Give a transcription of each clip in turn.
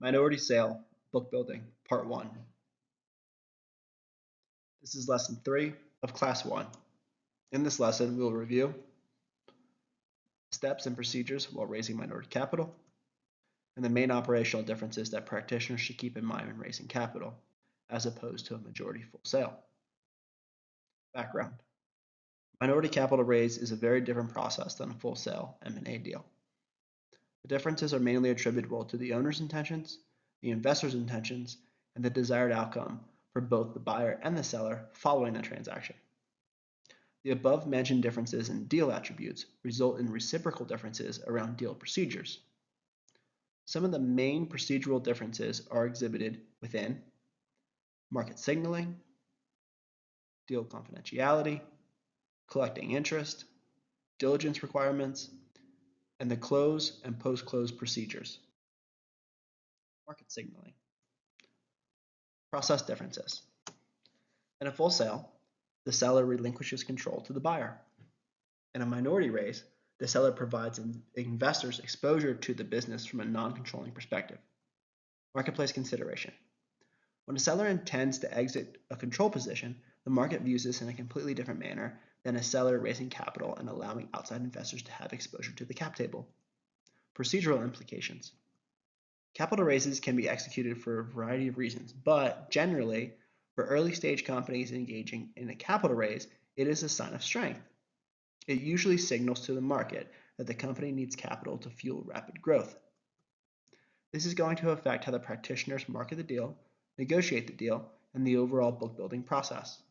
Minority Sale, Book Building, Part 1. This is Lesson 3 of Class 1. In this lesson, we will review steps and procedures while raising minority capital, and the main operational differences that practitioners should keep in mind when raising capital, as opposed to a majority full sale. Background. Minority capital raise is a very different process than a full sale M&A deal. The differences are mainly attributable to the owner's intentions, the investor's intentions, and the desired outcome for both the buyer and the seller following the transaction. The above-mentioned differences in deal attributes result in reciprocal differences around deal procedures. Some of the main procedural differences are exhibited within market signaling, deal confidentiality, collecting interest, diligence requirements, and the close and post-close procedures. Market signaling. Process differences. In a full sale, the seller relinquishes control to the buyer. In a minority raise, the seller provides investors exposure to the business from a non-controlling perspective. Marketplace consideration. When a seller intends to exit a control position, the market views this in a completely different manner than a seller raising capital and allowing outside investors to have exposure to the cap table. Procedural implications. Capital raises can be executed for a variety of reasons, but generally, for early stage companies engaging in a capital raise, it is a sign of strength. It usually signals to the market that the company needs capital to fuel rapid growth. This is going to affect how the practitioners market the deal, negotiate the deal, and the overall book building process.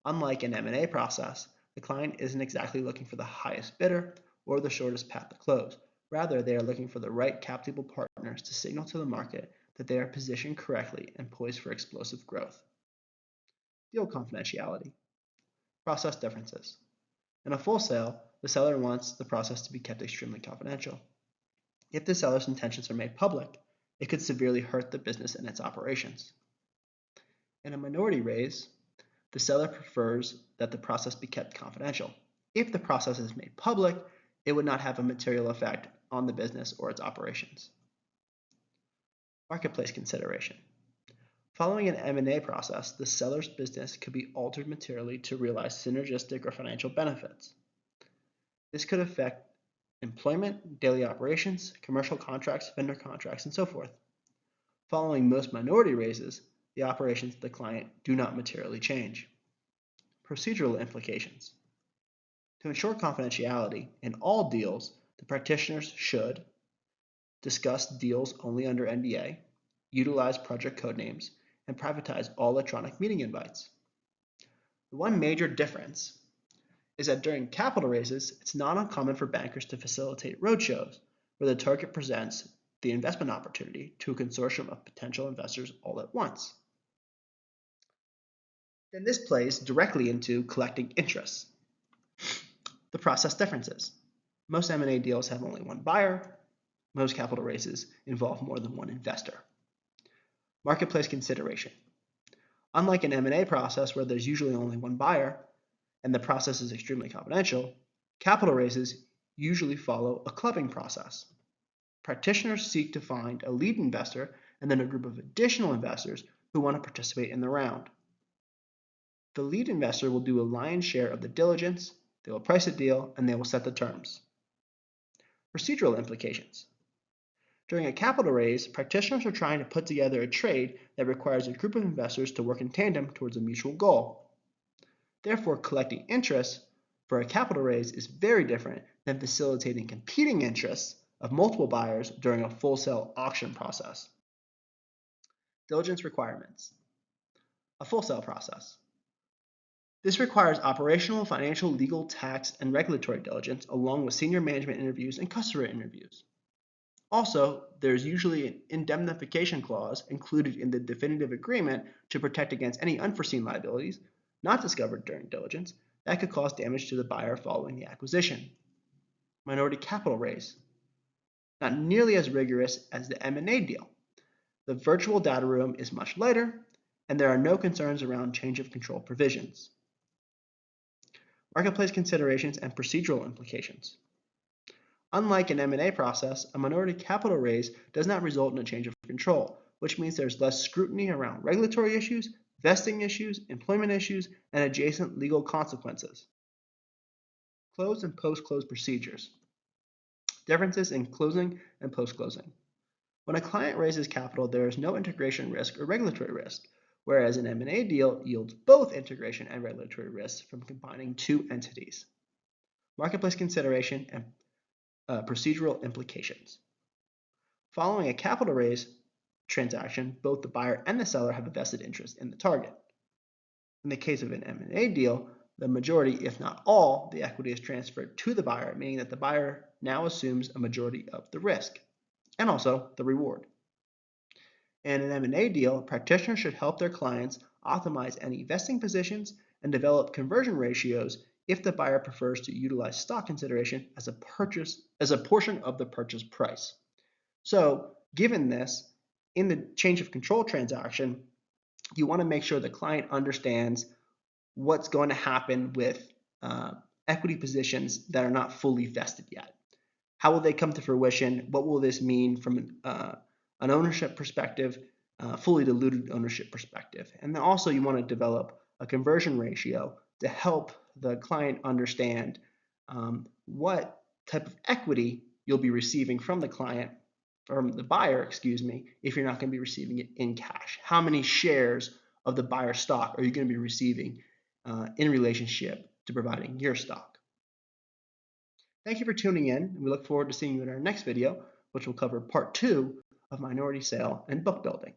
Unlike an M&A process, the client isn't exactly looking for the highest bidder or the shortest path to close. Rather, they are looking for the right cap table partners to signal to the market that they are positioned correctly and poised for explosive growth. Deal confidentiality. Process differences. In a full sale, the seller wants the process to be kept extremely confidential. If the seller's intentions are made public, it could severely hurt the business and its operations. In a minority raise, the seller prefers that the process be kept confidential. If the process is made public, it would not have a material effect on the business or its operations. Marketplace consideration. Following an M&A process, the seller's business could be altered materially to realize synergistic or financial benefits. This could affect employment, daily operations, commercial contracts, vendor contracts, and so forth. Following most minority raises, the operations of the client do not materially change. Procedural implications. To ensure confidentiality in all deals, the practitioners should discuss deals only under NDA, utilize project code names, and privatize all electronic meeting invites. The one major difference is that during capital raises, it's not uncommon for bankers to facilitate roadshows where the target presents the investment opportunity to a consortium of potential investors all at once. Then this plays directly into collecting interest. The process differences. Most M&A deals have only one buyer. Most capital raises involve more than one investor. Marketplace consideration. Unlike an M&A process where there's usually only one buyer and the process is extremely confidential, capital raises usually follow a clubbing process. Practitioners seek to find a lead investor and then a group of additional investors who want to participate in the round. The lead investor will do a lion's share of the diligence, they will price a deal, and they will set the terms. Procedural implications. During a capital raise, practitioners are trying to put together a trade that requires a group of investors to work in tandem towards a mutual goal. Therefore, collecting interest for a capital raise is very different than facilitating competing interests of multiple buyers during a full sale auction process. Diligence requirements. A full sale process. This requires operational, financial, legal, tax, and regulatory diligence along with senior management interviews and customer interviews. Also, there's usually an indemnification clause included in the definitive agreement to protect against any unforeseen liabilities not discovered during diligence that could cause damage to the buyer following the acquisition. Minority capital raise. Not nearly as rigorous as the M&A deal. The virtual data room is much lighter, and there are no concerns around change of control provisions. Marketplace considerations and procedural implications. Unlike an M&A process, a minority capital raise does not result in a change of control, which means there's less scrutiny around regulatory issues, vesting issues, employment issues, and adjacent legal consequences. Close and post-close procedures. Differences in closing and post-closing. When a client raises capital, there is no integration risk or regulatory risk, whereas an M&A deal yields both integration and regulatory risks from combining two entities. Marketplace consideration and procedural implications. Following a capital raise transaction, both the buyer and the seller have a vested interest in the target. In the case of an M&A deal, the majority, if not all, the equity is transferred to the buyer, meaning that the buyer now assumes a majority of the risk and also the reward. In an M&A deal, practitioners should help their clients optimize any vesting positions and develop conversion ratios if the buyer prefers to utilize stock consideration as a portion of the purchase price. So, given this, in the change of control transaction, you want to make sure the client understands what's going to happen with equity positions that are not fully vested yet. How will they come to fruition? What will this mean from an ownership perspective, fully diluted ownership perspective? And then also you want to develop a conversion ratio to help the client understand what type of equity you'll be receiving from the client, from the buyer, excuse me, if you're not going to be receiving it in cash. How many shares of the buyer stock are you going to be receiving in relationship to providing your stock? Thank you for tuning in, and we look forward to seeing you in our next video, which will cover part 2 of minority sale and book building.